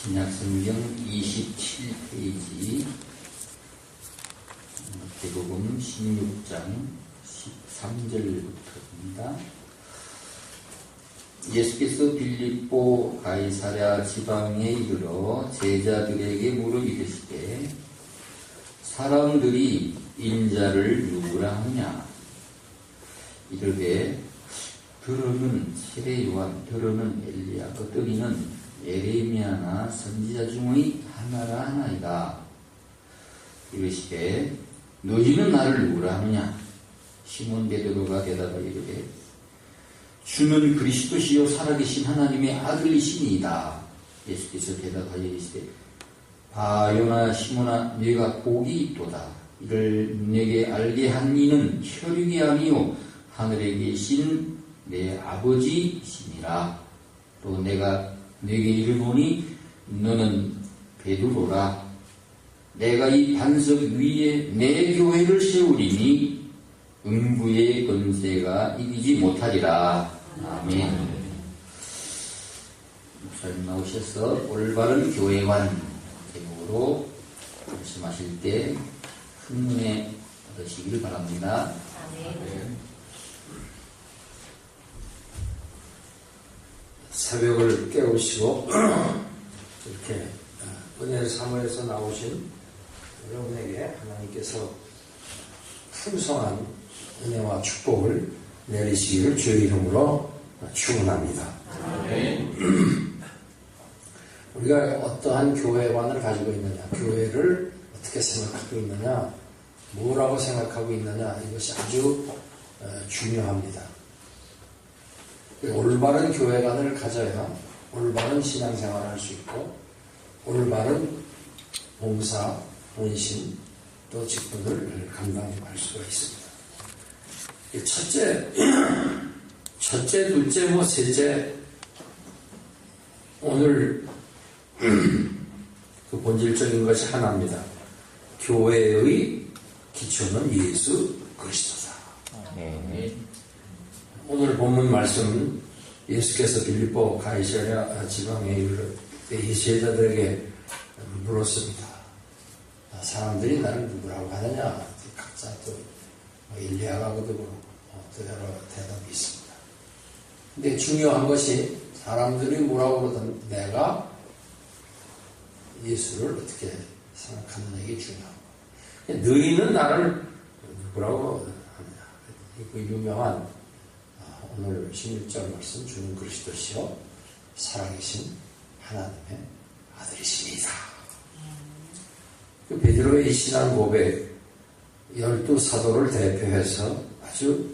신약성경 27페이지 마태복음 16장 13절부터입니다. 예수께서 빌립보 가이사랴 지방에 이르러 제자들에게 물어 이르시되 사람들이 인자를 누구라 하느냐. 이르되 들으는 세례 요한, 들으는 엘리야, 어떠리는 예레미야나 선지자 중의 하나라 하나이다. 이르시되 너희는 나를 누구라 하느냐. 시몬 베드로가 대답하여 이르되 주는 그리스도시요 살아계신 하나님의 아들이시니이다. 예수께서 대답하여 이르시되 바요나 시몬아 네가 복이 있도다. 이를 내게 알게 한 이는 혈육이 아니요 하늘에 계신 내 아버지이시니라. 또 내가 네게 이르노니 너는 베드로라. 내가 이 반석 위에 내 교회를 세우리니 음부의 권세가 이기지 못하리라. 아멘. 목사님 나오셔서 올바른 교회관 제목으로 말씀하실 때 흥문에 얻으시길 바랍니다. 아멘. 새벽을 깨우시고 이렇게 은혜 사모에서 나오신 여러분에게 하나님께서 풍성한 은혜와 축복을 내리시기를 주의 이름으로 축원합니다. 우리가 어떠한 교회관을 가지고 있느냐, 교회를 어떻게 생각하고 있느냐, 뭐라고 생각하고 있느냐, 이것이 아주 중요합니다. 올바른 교회관을 가져야 올바른 신앙생활을 할 수 있고 올바른 봉사, 본심, 또 직분을 감당할 수가 있습니다. 첫째, 둘째, 셋째, 오늘 그 본질적인 것이 하나입니다. 교회의 기초는 예수 그리스도다. 오늘 본문 말씀은 예수께서 빌립보 가이사랴 지방에 이르러 이 제자들에게 물었습니다. 사람들이 나를 누구라고 하느냐? 각자 또 일리야라고도 그렇고 또 여러 대답이 있습니다. 근데 중요한 것이 사람들이 뭐라고 그러든 내가 예수를 어떻게 생각하느냐, 이게 중요합니다. 너희는 나를 누구라고 하느냐? 그 유명한 오늘 16절 말씀, 주는 그리스도시요 살아계신 하나님의 아들이시니이다. 그 베드로의 이 신앙 고백, 12사도를 대표해서 아주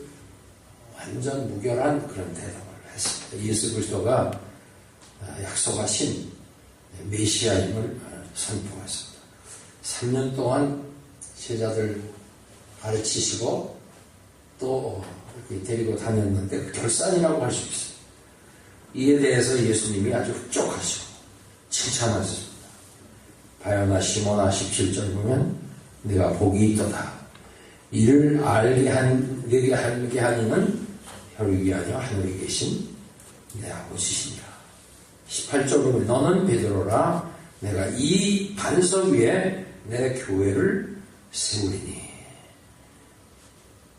완전 무결한 그런 대답을 했습니다. 예수 그리스도가 약속하신 메시아임을 선포했습니다. 3년 동안 제자들 가르치시고 또 데리고 다녔는데 그 결산이라고 할 수 있어요. 이에 대해서 예수님이 아주 흡족하시고 칭찬하셨습니다. 바요나 시몬아 17절 보면 네가 복이 있도다. 이를 내게 알게 하니는 혈육이 아니요 하늘에 계신 내 아버지시니라. 18절 보면 너는 베드로라. 내가 이 반석 위에 내 교회를 세우리니.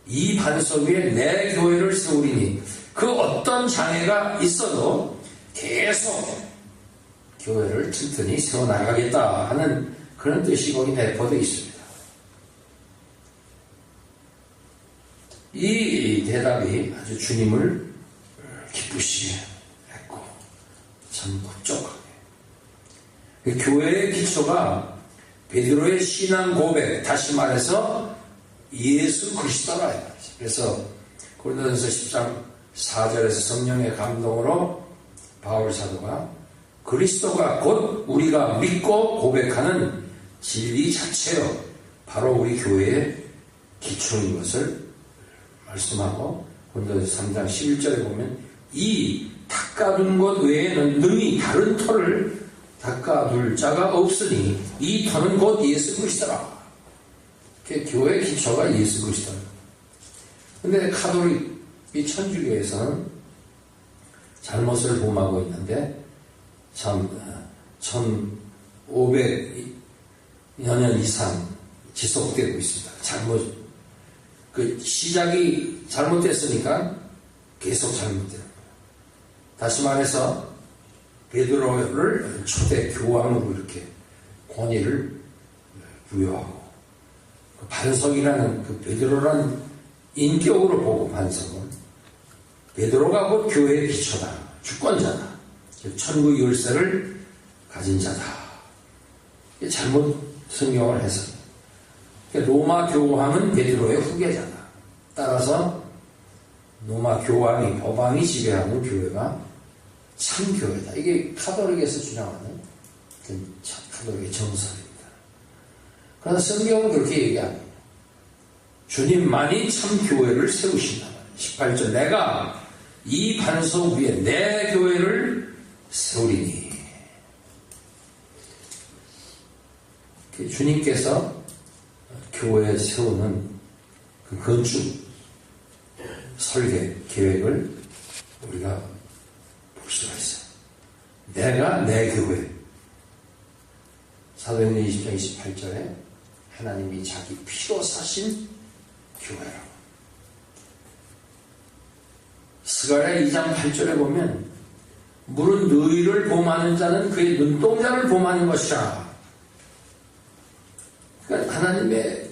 이 반석 위에 내 교회를 세우리니. 그 어떤 장애가 있어도 계속 교회를 튼튼히 세워나가겠다 하는 그런 뜻이 거기 내포되어 있습니다. 이 대답이 아주 주님을 기쁘시게 했고 참 흡족하게. 교회의 기초가 베드로의 신앙 고백, 다시 말해서 예수 그리스도라. 그래서 고린도전서 13 4절에서 성령의 감동으로 바울 사도가 그리스도가 곧 우리가 믿고 고백하는 진리 자체요 바로 우리 교회의 기초인 것을 말씀하고 고린도전서 3장 11절에 보면 이 닦아둔 것 외에는 능히 다른 터를 닦아둘 자가 없으니 이 터는 곧 예수 그리스도라. 교회의 기초가 예수 그리스도라. 근데 카톨릭 이 천주교에서는 잘못을 범하고 있는데 참 1500여 년 이상 지속되고 있습니다. 시작이 잘못됐으니까 계속 잘못되는 거예요. 다시 말해서 베드로를 초대 교황으로 이렇게 권위를 부여하고 반석이라는 그 베드로라는 인격으로 보고 반석은 베드로가 곧 교회의 기초다, 주권자다, 천국 열쇠를 가진 자다. 잘못 성경을 해서 로마 교황은 베드로의 후계자다. 따라서 로마 교황이 법왕이 지배하는 교회가 참 교회다. 이게 카톨릭에서 주장하는 카톨릭의 정설입니다. 그러나 성경은 그렇게 얘기 안 해요. 주님만이 참 교회를 세우신다. 18절 내가 이 반석 위에 내 교회를 세우리니. 주님께서 교회에 세우는 그 건축, 설계, 계획을 우리가 볼 수가 있어요. 내가 내 교회. 사도행전 20장 28절에 하나님이 자기 피로 사신 교회라고. 스가랴 2장 8절에 보면 물은 너희를 범하는 자는 그의 눈동자를 범하는 것이라. 그러니까 하나님의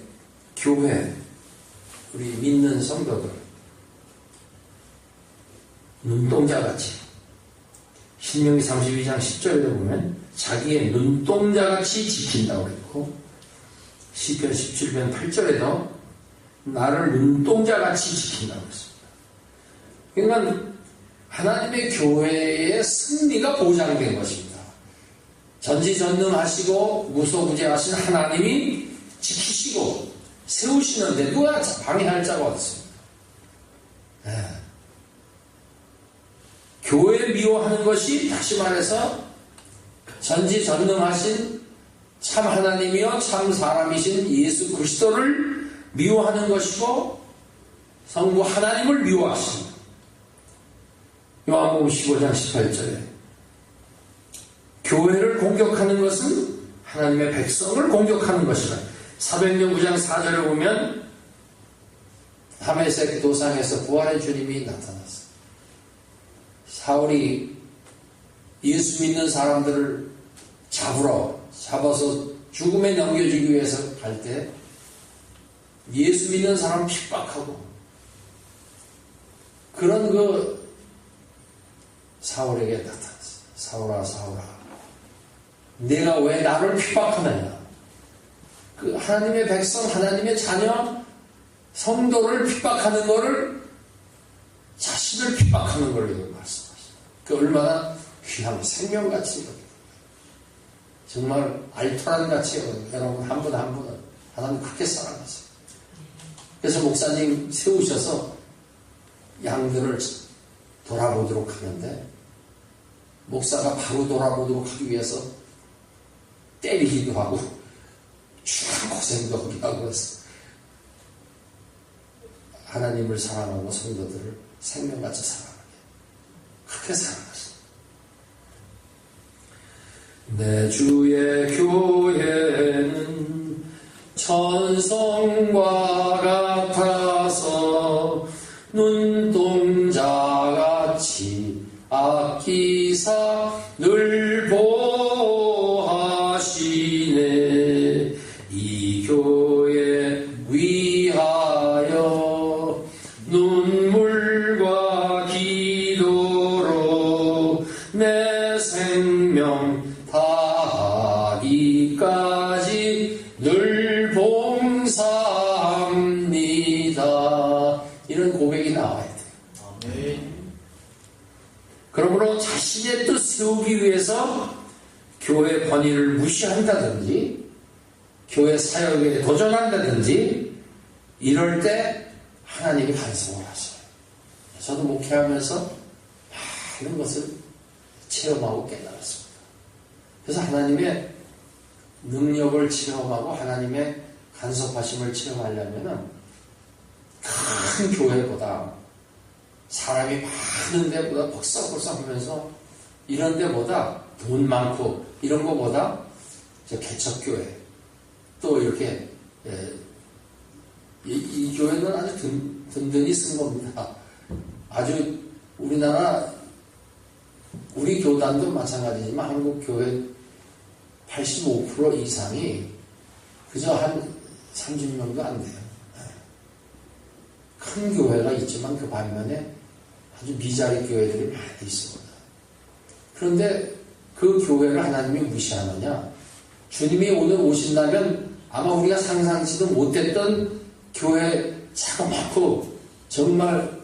교회, 우리 믿는 성도들 눈동자같이 신명기 32장 10절에 보면 자기의 눈동자같이 지킨다고 그랬고 시편 17편 8절에도 나를 눈동자같이 지킨다고 했습니다. 그러니까 하나님의 교회의 승리가 보장된 것입니다. 전지전능하시고 무소부재하신 하나님이 지키시고 세우시는데 누가 방해할 자가 없습니다. 교회 미워하는 것이 다시 말해서 전지전능하신 참 하나님이요 참 사람이신 예수 그리스도를 미워하는 것이고 성부 하나님을 미워하십니다. 요한복음 15장 18절에 교회를 공격하는 것은 하나님의 백성을 공격하는 것이라. 사도행전 9장 4절에 보면 다메섹 도상에서 부활의 주님이 나타났어요. 사울이 예수 믿는 사람들을 잡아서 죽음에 넘겨주기 위해서 갈 때 예수 믿는 사람 핍박하고 그런 그 사울에게 나타났어요. 사울아 사울아 내가 왜 나를 핍박하느냐. 그 하나님의 백성 하나님의 자녀 성도를 핍박하는 거를 자신을 핍박하는 걸 말씀하시죠. 그 얼마나 귀한 생명같이 정말 알토란같이 여러분 한 분 한 분은 하나님 그렇게 사랑하세요. 그래서 목사님 세우셔서 양들을 돌아보도록 하는데 목사가 바로 돌아보도록 하기 위해서 때리기도 하고 추한 고생도 하고 해서 하나님을 사랑하고 성도들을 생명같이 사랑하게 그렇게 사랑하십니다. 내 주의 교회는 천성과 같아서 눈동자같이 아끼사 늘 보호하시네. 이 교회 위하여 눈물과 기도로 내 생명 다하기까지 늘 봉사합니다. 이런 고백이 나와야 돼요. 그러므로 자신의 뜻 세우기 위해서 교회 권위를 무시한다든지 교회 사역에 도전한다든지 이럴 때 하나님이 간섭을 하셔요. 저도 목회하면서 많은 것을 체험하고 깨달았습니다. 그래서 하나님의 능력을 체험하고 하나님의 간섭하심을 체험하려면 큰 교회보다 사람이 많은 데보다 벅석벅석 하면서 이런 데보다 돈 많고 이런 거보다 개척교회 또 이렇게 이 교회는 아주 든든히 쓴 겁니다. 아주 우리나라 우리 교단도 마찬가지지만 한국 교회 85% 이상이 그저 한 30명도 안 돼요. 큰 교회가 있지만 그 반면에 아주 미자리 교회들이 많이 있습니다. 그런데 그 교회를 하나님이 무시하느냐? 주님이 오늘 오신다면 아마 우리가 상상치도 못했던 교회 자그맣고 정말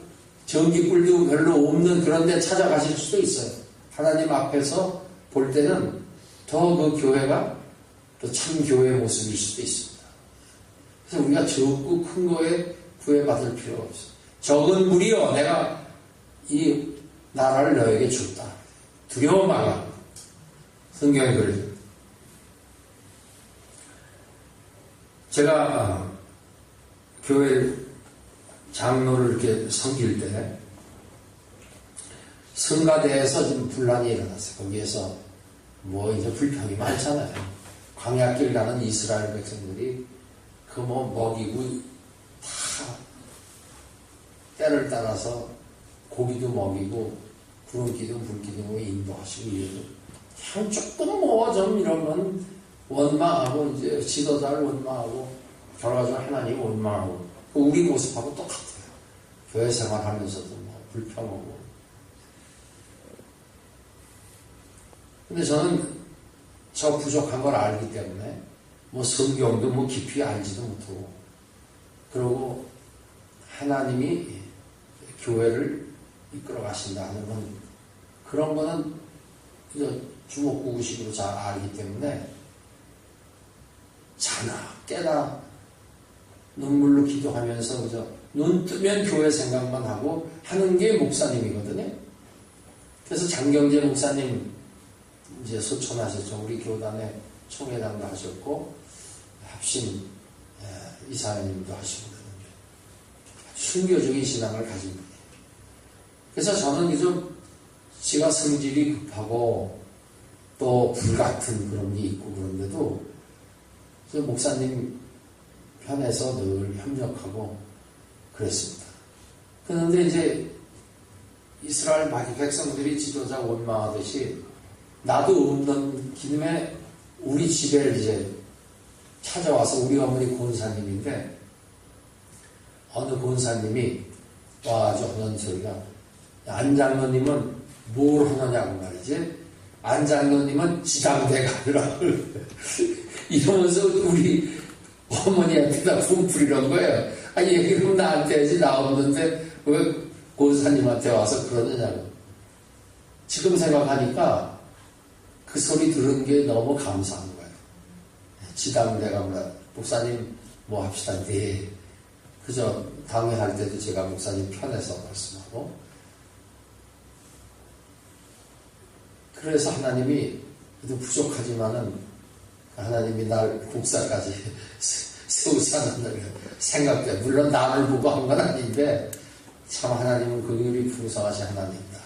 전기불도 별로 없는 그런 데 찾아가실 수도 있어요. 하나님 앞에서 볼 때는 더 그 교회가 또 참 교회의 모습일 수도 있습니다. 그래서 우리가 적고 큰 거에 구애받을 필요가 없어요. 적은 무리여 내가 이 나라를 너에게 줬다. 두려워 말라. 성경에 그래요. 제가 교회 장로를 이렇게 섬길 때 성가대에서 좀 분란이 일어났어요. 거기에서 뭐 이제 불평이 많잖아요. 광야길 가는 이스라엘 백성들이 그 뭐 먹이고 다 때를 따라서 고기도 먹이고 구름기도 물기도 인도하시고 이래도 그냥 조금 뭐 좀 이러면 원망하고 이제 지도자를 원망하고 결과적으로 하나님 원망하고 우리 모습하고 똑같아요. 교회 생활하면서도 뭐 불평하고. 근데 저는 저 부족한 걸 알기 때문에 뭐 성경도 뭐 깊이 알지도 못하고 그러고 하나님이 교회를 이끌어 가신다는 건 그런 거는 주먹구구식으로 잘 알기 때문에 자나 깨나 눈물로 기도하면서 그저 눈 뜨면 교회 생각만 하고 하는 게 목사님이거든요. 그래서 장경재 목사님 이제 소천하셨죠. 우리 교단에 총회장도 하셨고 합심 이사님도 하시고 순교적인 신앙을 가진 분이에요. 그래서 저는 좀 지가 성질이 급하고 또 불같은 그런 게 있고 그런데도 목사님 편에서 늘 협력하고 그랬습니다. 그런데 이제 이스라엘 백성들이 지도자 원망하듯이 나도 없는 김에 우리 집에 이제 찾아와서 우리 어머니 권사님인데 어느 권사님이 와가지고 하는 소리가 안 장로님은 뭘 하느냐고 말이지. 안 장로님은 지당대 가더라. 이러면서 우리 어머니한테다 분풀이란 거예요. 아, 얘기를 나한테 해야지 나 없는데 왜 권사님한테 와서 그러느냐고. 지금 생각하니까 그 소리 들은 게 너무 감사한 거예요. 지당대가 뭐라 목사님 뭐 합시다. 네. 그저 당회할 때도 제가 목사님 편에서 말씀하고 그래서 하나님이 그래도 부족하지만은 하나님이 날 국사까지 세우사는 생각돼. 물론 나를 보고 한 건 아닌데 참 하나님은 긍휼이 풍성하신 하나님이다.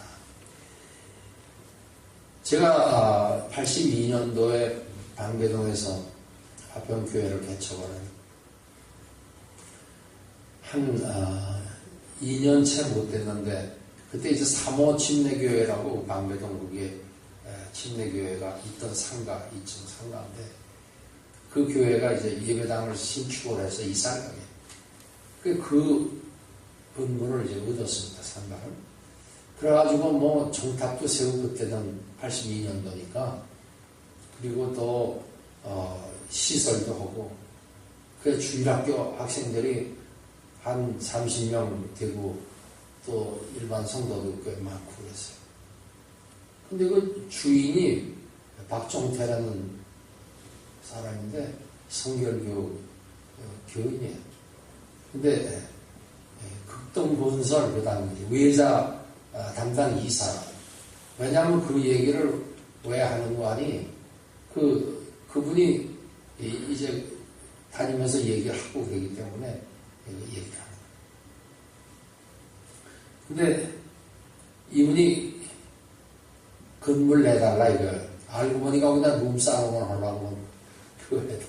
제가 82년도에 방배동에서 화평교회를 개척을 한 2년 채 못 됐는데 그때 이제 3호 침례교회라고 방배동 거기에 침례교회가 있던 상가 2층 상가인데 그 교회가 이제 예배당을 신축을 해서 이사를 가게 그 건물을 이제 얻었습니다. 상가를. 그래가지고 뭐 정탑도 세우고 그때는 82년도니까 그리고 또 시설도 하고 그 주일학교 학생들이 한 30명 되고 또 일반 성도도 꽤 많고 그랬어요. 근데 그 주인이 박종태라는 사람인데 성결교 교인이에요. 근데 극동건설 그 당시 외자 담당 이사. 왜냐하면 그 얘기를 왜 하는 거 아니? 그분이 이제 다니면서 얘기를 하고 그러기 때문에 얘기를 하는 거예요. 근데 이분이 건물 내달라 이거 알고 보니까 거기다 룸사롱을 하려고 교회에다.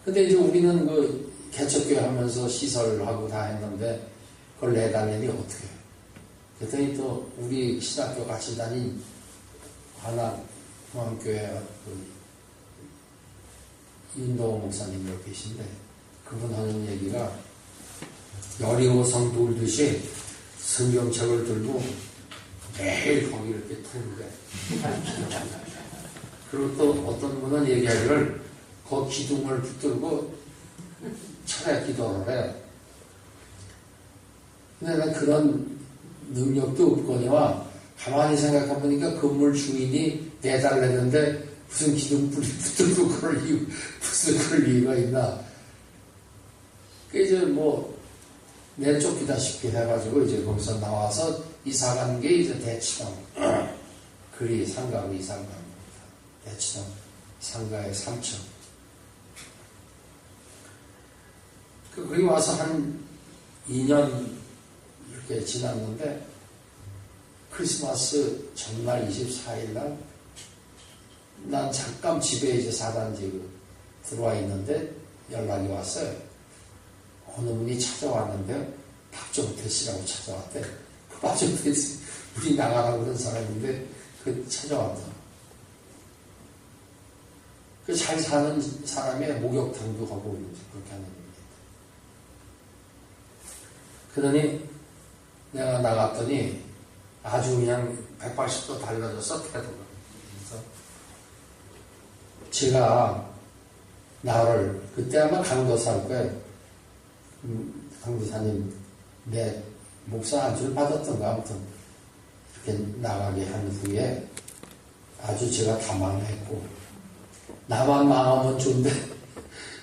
근데 이제 우리는 그 개척교회 하면서 시설하고 다 했는데 그걸 내달래니 어떻게 해요? 그랬더니 또 우리 신학교 같이 다닌 하나 중앙교회 윤도호 목사님 여기 계신데 그분 하는 얘기가 여리고성 돌듯이 성경책을 들고 매일 거기 이렇게 털는데 그리고 또 어떤 분은 얘기하기를 그 기둥을 붙들고 철야 기도를 해. 근데 난 그런 능력도 없거니와 가만히 생각해보니까 건물 주인이 내달랬는데 무슨 기둥불이 붙들고 그럴 이유, 무슨 그럴 이유가 있나. 그 이제 뭐 내쫓기다시피 해가지고 이제 거기서 나와서 이사 간 게 이제 대치동. 그리 상가로 이사 간 겁니다. 대치동 상가의 3층. 거기 와서 한 2년 이렇게 지났는데 크리스마스 전날 24일 날 난 잠깐 집에 이제 사단지 들어와 있는데 연락이 왔어요. 어느 분이 찾아왔는데 박정태 씨라고 찾아왔대. 그 박정태 씨 우리 나가라고 그런 사람인데 그 찾아왔다. 그 잘 사는 사람의 목욕탕도 하고 그렇게 하는 겁니다. 그러더니 내가 나갔더니 아주 그냥 180도 달라져서 태도가. 그래서 제가 나를 그때 아마 강도사 할 거예요. 강도사님 내 목사 안수를 받았던가 아무튼 이렇게 나가게 한 후에 아주 제가 다 망했고 나만 망하면 좋은데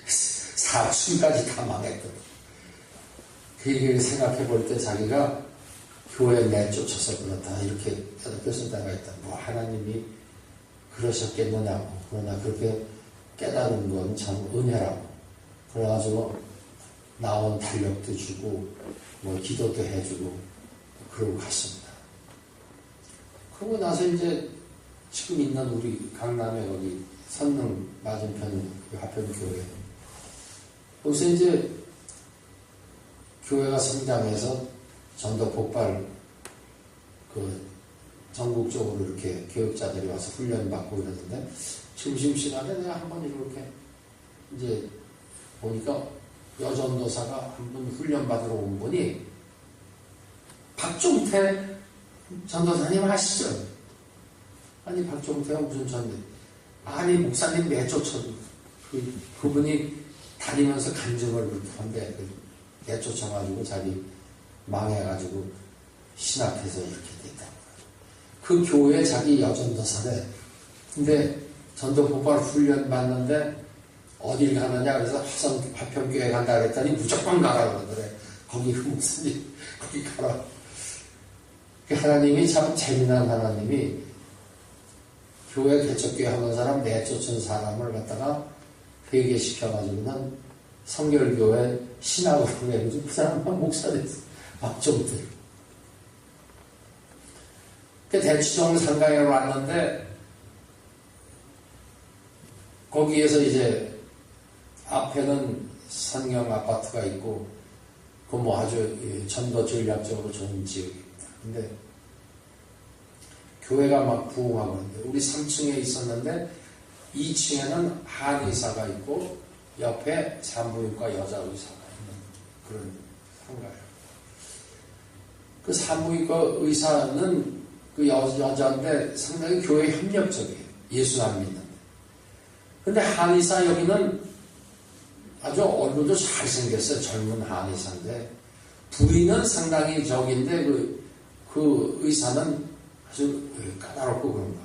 사춘까지 다 망했거든. 그 얘기를 생각해 볼 때 자기가 교회 내쫓아서 그렇다 이렇게 깨닫겠을 때가 있다. 뭐 하나님이 그러셨겠느냐고. 그러나 그렇게 깨달은 건 참 은혜라고. 그래가지고 나온 달력도 주고 뭐 기도도 해주고 그러고 갔습니다. 그러고 나서 이제 지금 있는 우리 강남에 거기 선릉 맞은편 화평교회 거기서 이제 교회가 성장해서 전도 폭발 전국적으로 이렇게 교육자들이 와서 훈련받고 이러는데 점심시간에 내가 한번 이렇게 이제 보니까 여전도사가 한 분 훈련받으러 온 분이 박종태 전도사님 아시죠? 아니 박종태가 무슨 전도 아니 목사님 내쫓아 그분이 다니면서 간증을 그렇게 한데 내쫓아가지고 자기 망해가지고 신학해서 이렇게 됐다고. 그 교회 자기 여전도사래. 근데 전도 폭발 훈련 받는데 어딜 가느냐 그래서 화평교회 간다 그랬더니 무조건 가라 그러더래. 거기 목사님 거기 가라. 하나님이 참 재미난 하나님이 교회 개척교회 하는 사람 내쫓은 사람을 갖다가 회개시켜가지고는 성결교회 신학으로 해가지고 그 사람만 목사 됐어. 박정태. 대치동 상가에 왔는데 거기에서 이제 앞에는 선경 아파트가 있고 그 뭐 아주 전도 전략적으로 좋은 지역입니다. 근데 교회가 막 부흥하고 있는데 우리 3층에 있었는데 2층에는 한의사가 있고 옆에 산부인과 여자 의사가 있는 그런 상가예요. 그 산부인과 의사는 그 여자인데 상당히 교회 협력적이에요. 예수 안 믿는데. 근데 한의사 여기는 아주 얼굴도 잘생겼어요. 젊은 한의사인데 부인은 상당히 적인데 그 의사는 아주 까다롭고 그런 거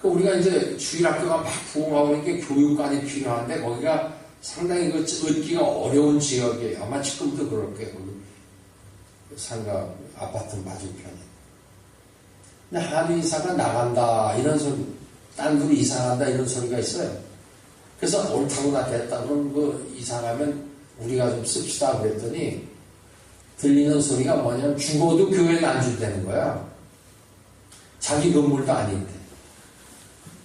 같아요. 우리가 이제 주일학교가 막 부흥하고 있는 교육관이 필요한데 거기가 상당히 얻기가 어려운 지역이에요. 아마 지금도 그럴 거예요. 상가 아파트 맞은편에. 근데 한의사가 나간다 이런 소리, 딴 분이 이상한다 이런 소리가 있어요. 그래서 옳다고 됐다 그럼 이상하면 우리가 좀 씁시다 그랬더니 들리는 소리가 뭐냐면 죽어도 교회는 안 준다는 거야. 자기 건물도 아닌데.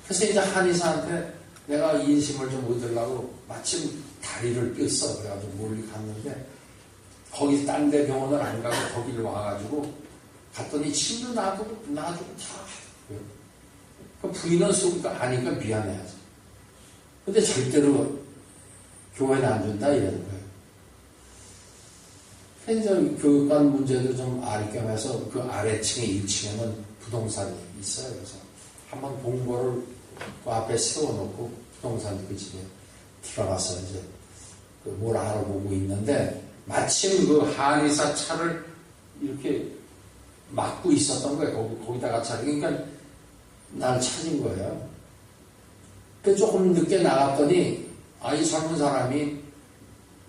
그래서 이제 한의사한테 내가 인심을 좀 얻으려고 마침 다리를 꼈어. 그래가지고 멀리 갔는데 거기 딴 데 병원을 안 가고 거기를 와가지고 갔더니 침도 놔두고 다 하더라고요. 그 부인은 속으니까 아니까 미안해하지. 근데 절대로 교회는 안 준다 이러는 거예요. 그래서 교육관 문제도 좀 알 겸해서 그 아래층에 1층에는 부동산이 있어요. 그래서 한번 봉고를 그 앞에 세워놓고 부동산 그 집에 들어가서 이제 뭘 알아보고 있는데 마침 그 한의사 차를 이렇게 막고 있었던 거예요. 거기다가 차를. 그러니까 날 찾은 거예요. 그 조금 늦게 나갔더니 이 젊은 사람이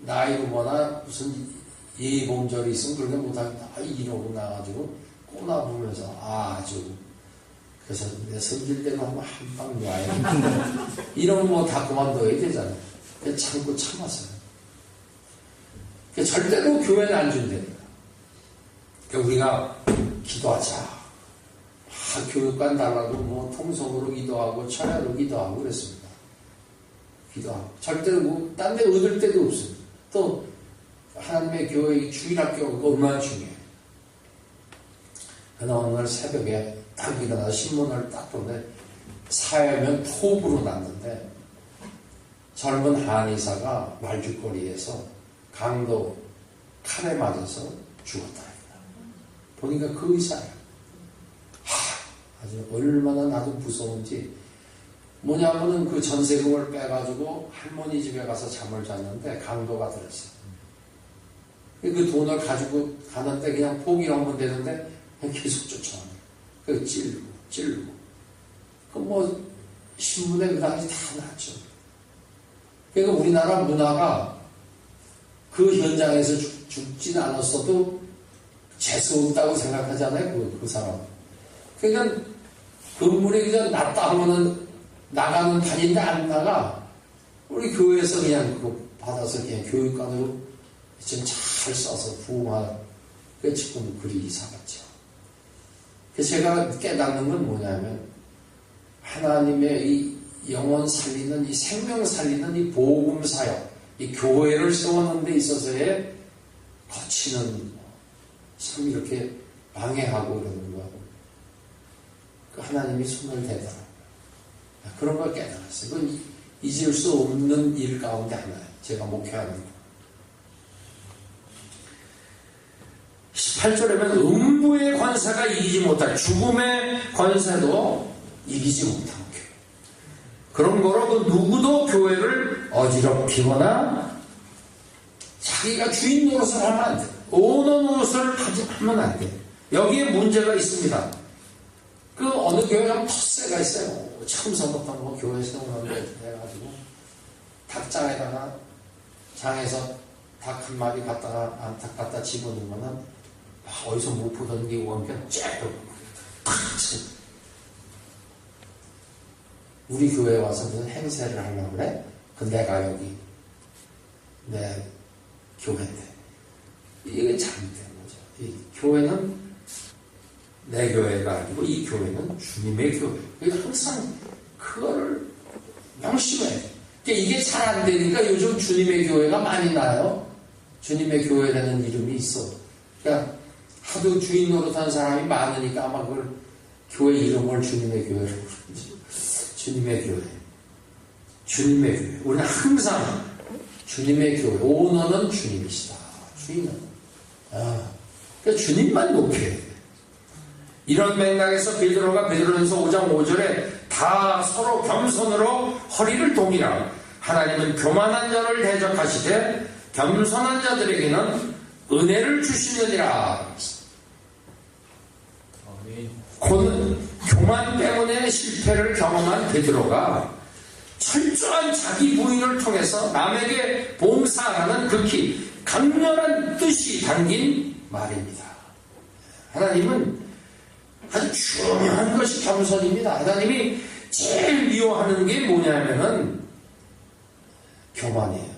나이로 뭐나 무슨 예의범절이 있으면 그렇게 못하겠다. 이러고 나가지고 꼬나보면서 아주 그래서 내 성질 때는 한번 한방 놔야 이러면 뭐 다 그만둬야 되잖아요. 그래서 참고 참았어요. 절대로 교회는 안 준다니까. 우리가 기도하자. 교육관 달라고 뭐 통성으로 기도하고 철야로 기도하고 그랬습니다. 기도하고 절대로 뭐 딴 데 얻을 데도 없습니다. 또 하나님의 교회 주일학교가 얼마나 중요해요. 그러나 어느 날 새벽에 딱 일어나서 신문을 딱 보는데 사회면 톱으로 났는데 젊은 한의사가 말죽거리에서 강도 칼에 맞아서 죽었다. 보니까 그 의사예요. 아주 얼마나 나도 무서운지. 뭐냐면은 그 전세금을 빼가지고 할머니 집에 가서 잠을 잤는데 강도가 들었어요. 그 돈을 가지고 가는데 그냥 포기를 하면 되는데 그냥 계속 쫓아오네. 그 찔르고. 그 뭐 신문에 그 당시 다 났죠. 그러니까 우리나라 문화가 그 현장에서 죽진 않았어도 재수 없다고 생각하잖아요. 그 사람. 그러니까 건물이 그냥 났다 하면은 나가는 다닌데 안 나가. 우리 교회에서 그냥 그거 받아서 그냥 교육관으로 좀 잘 써서 부흥하는. 그 지금 그리 이상하죠. 그래서 제가 깨닫는 건 뭐냐면 하나님의 이 영혼 살리는 이 생명 살리는 이 복음 사역, 이 교회를 세우는 데 있어서의 거치는 참 이렇게 방해하고 그러는 거. 그 하나님이 손을 대더라고요. 그런 걸 깨달았어요. 그건 잊을 수 없는 일 가운데 하나예요. 제가 목회하는 거. 18절에 보면 음부의 권세가 이기지 못할 죽음의 권세도 이기지 못한 교회. 그런 거로 그 누구도 교회를 어지럽히거나 자기가 주인 노릇을 하면 안 돼. 오너 노릇을 하면 안 돼. 여기에 문제가 있습니다. 그 어느 교회 가면 텃세가 있어요. 처음서부터 뭐 교회 세우는데 해가지고 닭장에다가 장에서 닭 한 마리 갖다가 안탁 갖다 집어넣으면은 어디서 못 보던 게 원편 쫙 우리 교회에 와서 무슨 행세를 하려고 그래? 그 내가 여기 내 교회인데 이게 잘못된 거죠. 이 교회는 내 교회가 아니고 이 교회는 주님의 교회. 그러니까 항상 그거를 명심해. 그러니까 이게 잘 안 되니까 요즘 주님의 교회가 많이 나요. 주님의 교회라는 이름이 있어. 그러니까 하도 주인 노릇하는 사람이 많으니까 아마 그걸 교회 이름을 주님의 교회라고 그러지. 주님의 교회. 주님의 교회. 우리는 항상 주님의 교회. 오너는 주님이시다. 주인은. 그러니까 주님만 높여야 돼. 이런 맥락에서 베드로전서 5장 5절에 다 서로 겸손으로 허리를 동이라. 하나님은 교만한 자를 대적하시되 겸손한 자들에게는 은혜를 주시느니라. 곧 교만 때문에 실패를 경험한 베드로가 철저한 자기 부인을 통해서 남에게 봉사하라는 극히 강렬한 뜻이 담긴 말입니다. 하나님은 아주 중요한 것이 겸손입니다. 하나님이 제일 미워하는 게 뭐냐면은 교만이에요.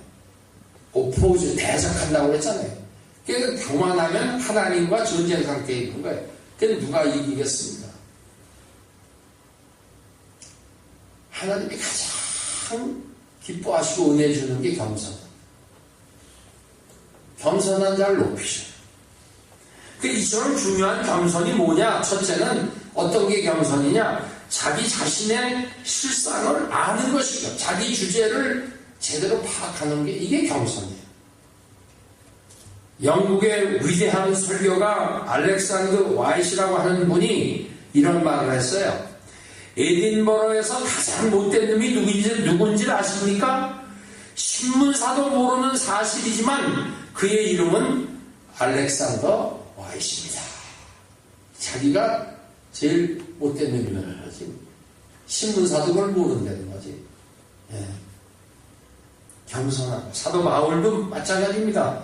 오포즈 대적한다고 그랬잖아요. 그러니까 교만하면 하나님과 전쟁 상태에 있는 거예요. 그럼 누가 이기겠습니까? 하나님이 가장 기뻐하시고 은혜 주는 게 겸손. 겸손한 자를 높이셔요. 이처럼 중요한 겸손이 뭐냐? 첫째는 어떤 게 겸손이냐? 자기 자신의 실상을 아는 것이죠. 자기 주제를 제대로 파악하는 게 이게 겸손이에요. 영국의 위대한 설교가 알렉산더 와이시라고 하는 분이 이런 말을 했어요. 에딘버러에서 가장 못된 놈이 누군지 아십니까? 신문사도 모르는 사실이지만 그의 이름은 알렉산더 와이시입니다. 자기가 제일 못된 놈이라는 거지. 신문사도 그걸 모른다는 거지. 예. 겸손하고. 사도 바울도 마찬가지입니다.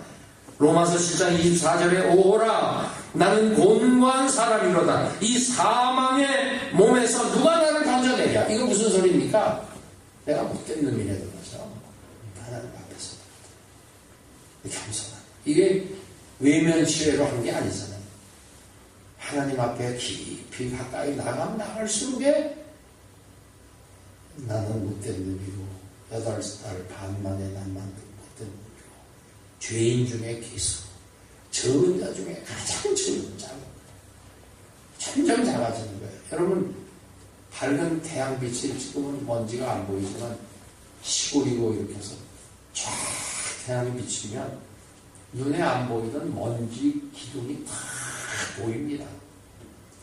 로마서 7장 24절에 오라 나는 곤고한 사람이로다. 이 사망의 몸에서 누가 나를 건져내랴. 이거 무슨 소리입니까? 내가 못된 놈이라는 거죠. 하나님 앞에서 겸손한. 이게 외면치레로 한 게 아니잖아요. 하나님 앞에 깊이 가까이 나갈수록 나는 못된 놈이고 8살 반 만에 난 만든 못된 놈이고 죄인 중에 기수 적은 자 중에 가장 적은 자 점점 작아지는 거예요. 여러분 밝은 태양빛이 지금은 먼지가 안 보이지만 시골이고 이렇게 해서 쫙 태양이 비치면 눈에 안 보이던 먼지 기둥이 다 보입니다.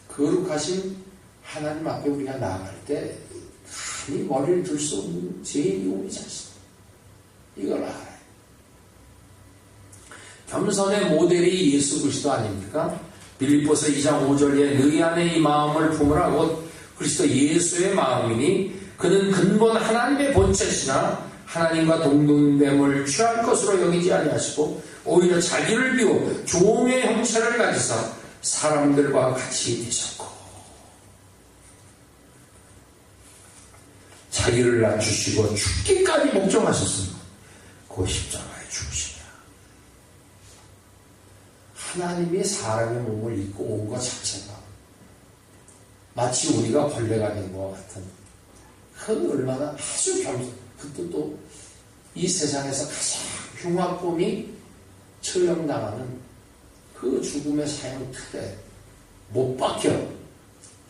거룩하신 하나님 앞에 우리가 나아갈 때 감히 머리를 들 수 없는 죄인이 우리 자신. 이걸 알아요. 겸손의 모델이 예수 그리스도 아닙니까? 빌립보서 2장 5절에 너희 안에 이 마음을 품으라 곧 그리스도 예수의 마음이니 그는 근본 하나님의 본체시나 하나님과 동등됨을 취할 것으로 여기지 아니하시고 오히려 자기를 비워 종의 형체를 가지사 사람들과 같이 되셨고 자기를 낮추시고 죽기까지 목정하셨습니다. 그 십자가에 죽으시냐. 하나님이 사람의 몸을 입고 온 것 자체가 마치 우리가 벌레가 된 것 같은 그건 얼마나 아주 겸손. 그것도 또 이 세상에서 가장 흉악범이 처형당하는 그 죽음의 사형 틀에 못 박혀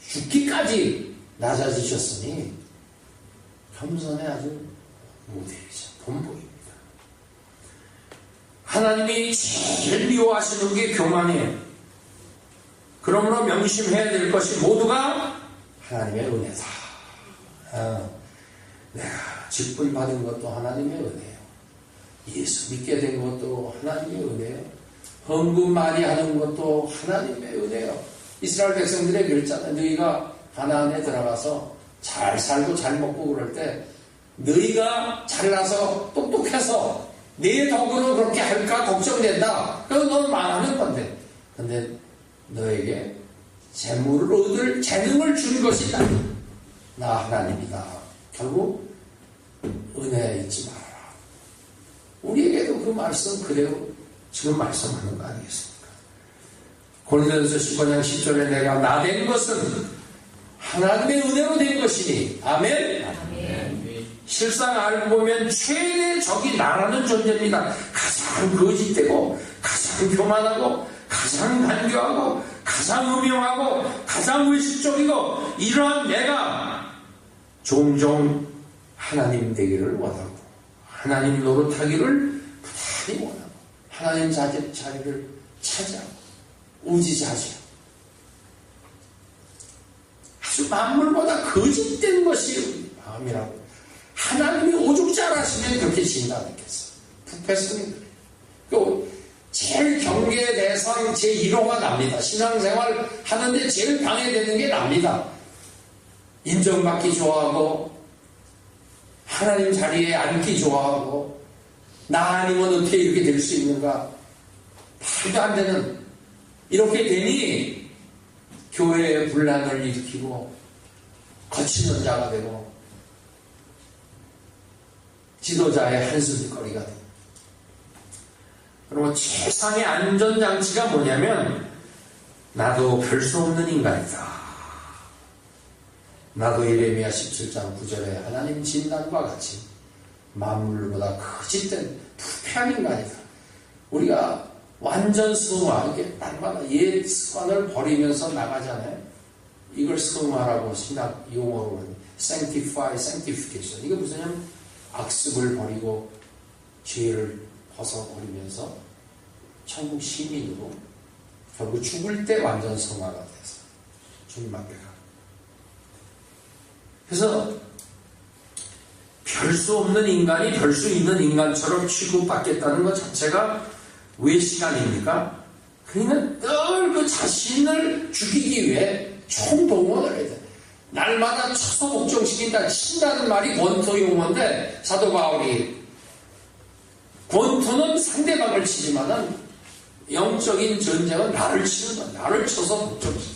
죽기까지 낮아지셨으니 겸손의 아주 모델이죠. 본보입니다. 하나님이 제일 미워하시는 게 교만이에요. 그러므로 명심해야 될 것이 모두가 하나님의 은혜다. 내가 직분 받은 것도 하나님의 은혜예요. 예수 믿게 된 것도 하나님의 은혜예요. 헌금 많이 하는 것도 하나님의 은혜예요. 이스라엘 백성들에게 그랬잖아요. 너희가 가나안에 들어가서 잘 살고 잘 먹고 그럴 때 너희가 잘나서 똑똑해서 내 덕으로 그렇게 할까 걱정된다. 그건 넌 망하는 건데. 근데 너에게 재물을 얻을 재능을 준 것이다. 나 하나님이다. 결국 은혜 잊지 말아라. 우리에게도 그 말씀 그대로 지금 말씀하는 거 아니겠습니까? 고린도전서 15장 10절에 내가 나 된 것은 하나님의 은혜로 된 것이니 아멘? 아멘. 실상 알고 보면 최대 적이 나라는 존재입니다. 가장 거짓되고 가장 교만하고 가장 간교하고 가장 음흉하고 가장 의식적이고 이러한 내가 종종 하나님 되기를 원하고 하나님 노릇하기를 부단히 원하고 하나님 자리를 차지하고 우지자지하고 아주 만물보다 거짓된 것이 마음이라고 하나님이 오죽 잘하시면 그렇게 진단했겠어. 부패성이 제일 경계의 대상 제1호가 납니다. 신앙생활 하는데 제일 방해되는 게 납니다. 인정받기 좋아하고 하나님 자리에 앉기 좋아하고 나 아니면 어떻게 이렇게 될 수 있는가. 말도 안 되는 이렇게 되니 교회에 분란을 일으키고 거치는 자가 되고 지도자의 한숨거리가 되고. 그리고 최상의 안전장치가 뭐냐면 나도 별 수 없는 인간이다. 나도 예레미야 17장 9절에 하나님 진단과 같이 만물보다 거짓된 부패한 인간이다. 우리가 완전 승화, 이렇게 날마다 옛 습관을 버리면서 나가잖아요. 이걸 승화라고 신학 용어로 하는 sanctify, sanctification. 이게 무슨냐면 악습을 버리고 죄를 벗어버리면서 천국 시민으로 결국 죽을 때 완전 승화가 돼서 주님 앞에 가. 그래서 별 수 없는 인간이 별 수 있는 인간처럼 취급받겠다는 것 자체가 왜 시간입니까? 그러니까 늘 그 자신을 죽이기 위해 총동원을 해야 돼. 날마다 처소 복종시킨다, 친다는 말이 권토 용어인데, 사도 바울이 권토는 상대방을 치지만은 영적인 전쟁은 나를 치는 거야. 나를 쳐서 복종시켜.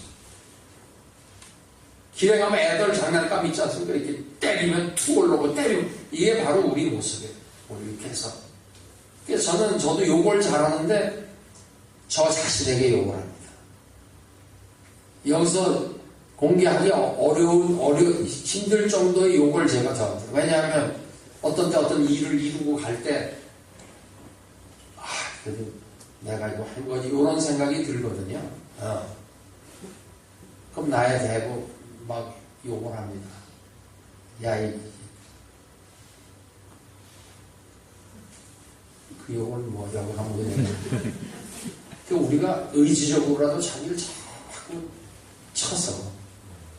길에 가면 애들 장난감 있지 않습니까? 이렇게 때리면 툭 올라오고 때리면, 이게 바로 우리 모습이에요. 우리 이렇게 해서. 그래서 저도 욕을 잘하는데 저 자신에게 욕을 합니다. 여기서 공개하기 힘들 정도의 욕을 제가 저한테. 왜냐하면 어떤 때 어떤 일을 이루고 갈 때, 그래도 내가 이거 한 거지, 이런 생각이 들거든요. 그럼 나에 대고 막 욕을 합니다. 야, 그 욕을 뭐라고 하면 되냐. 우리가 의지적으로라도 자기를 자꾸 쳐서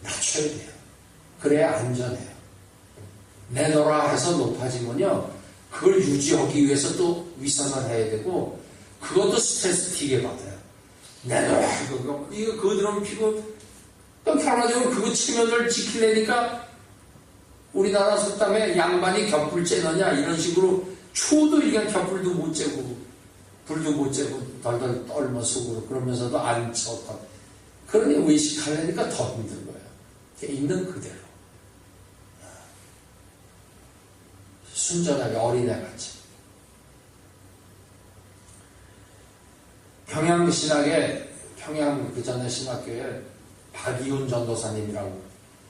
낮춰야 돼요. 그래야 안전해요. 내놓으라 해서 높아지면요, 그걸 유지하기 위해서 또 윗선을 해야 되고, 그것도 스트레스 튀게 받아요. 내놓으라, 이거 그들은 피고, 또 결과적으로 그거 치면을 지키려니까 우리나라 속담에 양반이 곁불 째느냐 이런 식으로 추워도 그냥 곁불도 못 째고 불도 못 째고 덜덜 떨며 속으로 그러면서도 안 쳤다. 그러니 외식하려니까 더 힘든 거예요. 있는 그대로 순전하게 어린애같이. 평양 그 전에 신학교에 박이훈 전도사님이라고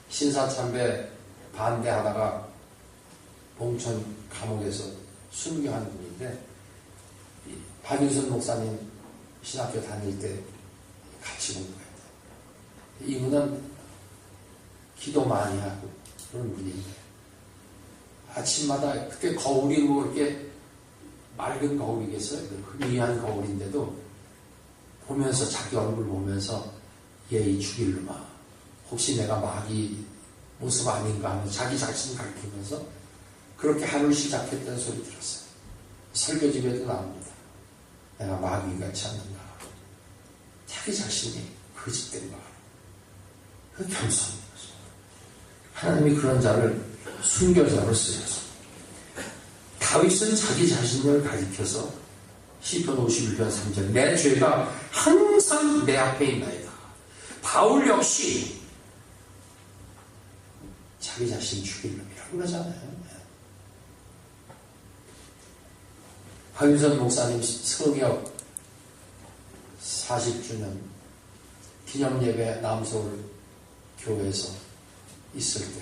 신사참배 반대하다가 봉천 감옥에서 순교한 분인데, 박윤선 목사님 신학교 다닐 때 같이 공부했다. 이분은 기도 많이 하고 그런 분인데, 아침마다 그때 거울이 이렇게 맑은 거울이겠어요. 흐리한 거울인데도 보면서 자기 얼굴 보면서 얘 죽일 놈아, 혹시 내가 마귀 모습 아닌가 하면서 자기 자신 가르치면서 그렇게 하루를 시작했다는 소리 들었어요. 설교집에도 나옵니다. 내가 마귀같이 않는가. 자기 자신이 거짓된 거. 그 겸손인 거죠. 하나님이 그런 자를 순교자로 쓰셨습니다. 다윗은 자기 자신을 가리켜서 시편 51편 3절 내 죄가 항상 내 앞에 있나이다. 바울 역시 자기 자신 죽일 놈이라고 그러잖아요. 박윤선 목사님 성역 40주년 기념예배 남서울 교회에서 있을 때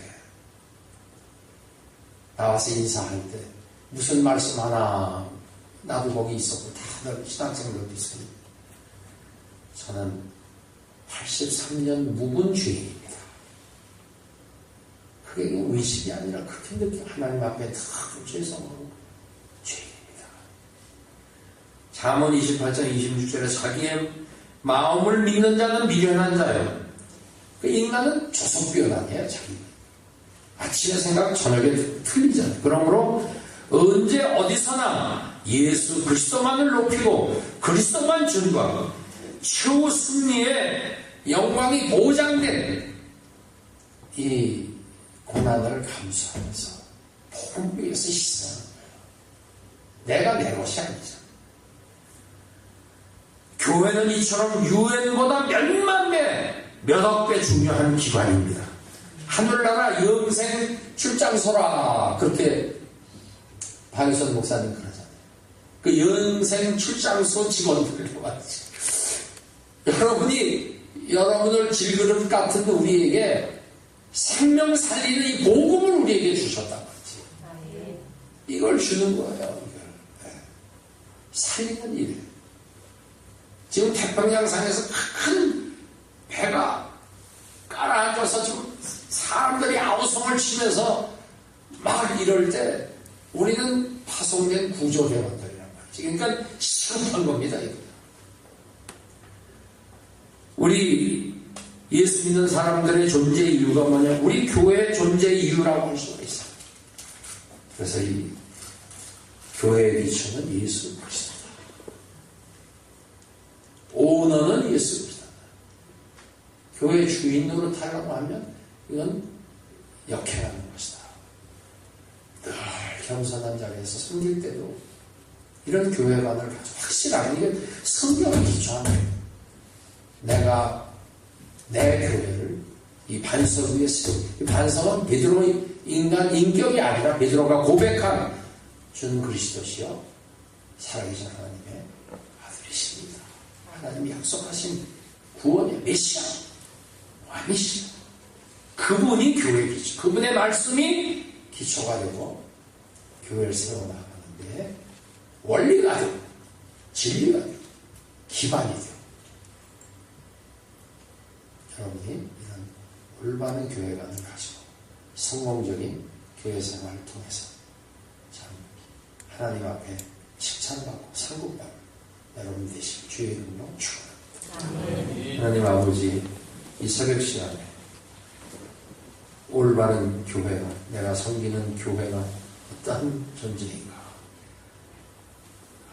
나와서 인사할 때 무슨 말씀 하나, 나도 거기 있었고 다들 신학생들도 있습니다. 저는 83년 묵은 죄인입니다. 그게 의식이 아니라 그렇게 느끼 하나님 앞에 다 죄성하고 죄인입니다. 잠언 28장 26절에 자기의 마음을 믿는 자는 미련한 자예요. 그 인간은 조속변환이에요. 자기 아침에 생각 저녁에 틀리잖아요. 그러므로 언제 어디서나 예수 그리스도만을 높이고 그리스도만 증거하고 최후 승리의 영광이 보장된 이 고난을 감수하면서 복음 위해서 희생하는 거예요. 내가 내 것이 아니죠. 교회는 이처럼 유엔보다 몇만 배, 몇억 배 중요한 기관입니다. 하늘나라 영생 출장소라 그렇게 박유선 목사님 그러잖아요. 그 영생 출장소 직원들을 모았지. 여러분을 질그릇 같은 우리에게 생명 살리는 이 복음을 우리에게 주셨단 말이지. 이걸 주는 거예요. 이걸. 네. 살리는 일. 지금 태평양상에서 큰 배가 깔아앉아서 지금 사람들이 아우성을 치면서 막 이럴 때 우리는 파송된 구조대원들이란 말이지. 그러니까 시급한 겁니다. 이거. 우리 예수 믿는 사람들의 존재 이유가 뭐냐? 우리 교회의 존재 이유라고 할 수가 있어요. 그래서 이 교회의 기초는 예수 그리스도. 오너는 예수 그리스도. 교회 주인 노릇하려고 하면 이건 역행하는 것이다. 늘 겸손한 자리에서 섬길 때도 이런 교회관을 가지고 확실하게 이게 성경을 기초하는 거예요. 내가 내 교회를 이 반석 위에 세우고, 이 반석은 베드로의 인간 인격이 아니라 베드로가 고백한 준 그리스도시요 살아계신 하나님의 아들이십니다. 하나님이 약속하신 구원의 메시아 왕이시다. 그분이 교회의 기초, 그분의 말씀이 기초가 되고 교회를 세워나가는데 원리가 되고 진리가 되고 기반이 되고, 여러분이 이런 올바른 교회관을 가지고 성공적인 교회 생활을 통해서 참 하나님 앞에 칭찬받고 상급받는 여러분 되시길 주의 이름으로 축원합니다. 하나님 아버지, 이 새벽 시간에 올바른 교회가, 내가 섬기는 교회가 어떠한 존재인가,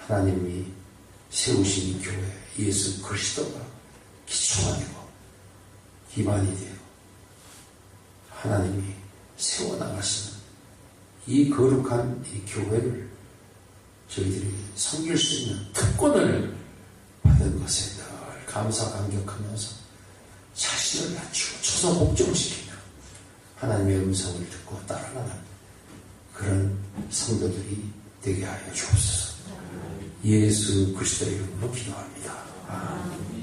하나님이 세우신 이 교회 예수 그리스도가 기초가 되고 기반이 되고 하나님이 세워나가시는 이 거룩한 이 교회를 저희들이 섬길 수 있는 특권을 받은 것에 늘 감사 감격하면서 자신을 낮추고 처소 복종시키며 하나님의 음성을 듣고 따라가는 그런 성도들이 되게 하여 주옵소서. 예수 그리스도의 이름으로 기도합니다. 아멘.